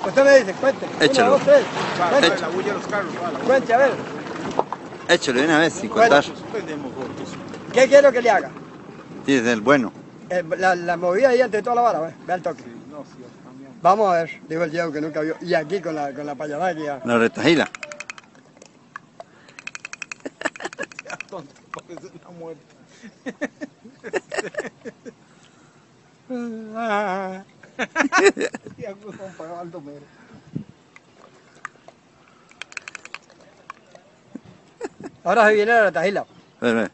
Usted me dice, cuente. Échalo. 1, 2, 3. Para Cuente. la bulla de los carros. Va, la bulla. Cuente, a ver. Échalo de una vez sin contar. Prendemos fotos. ¿Qué quiero que le haga? Sí, es el bueno. La movida ahí entre toda la vara, ve el toque. Sí, no, sí, cambiamos. Vamos a ver, dijo el Diego que nunca vio. Y aquí con la payadada que ya. La retajila. Ya, tonto, parece una muerte. Ya, compa, Aldo Mero. Ahora se viene la tajila. Ve, ve.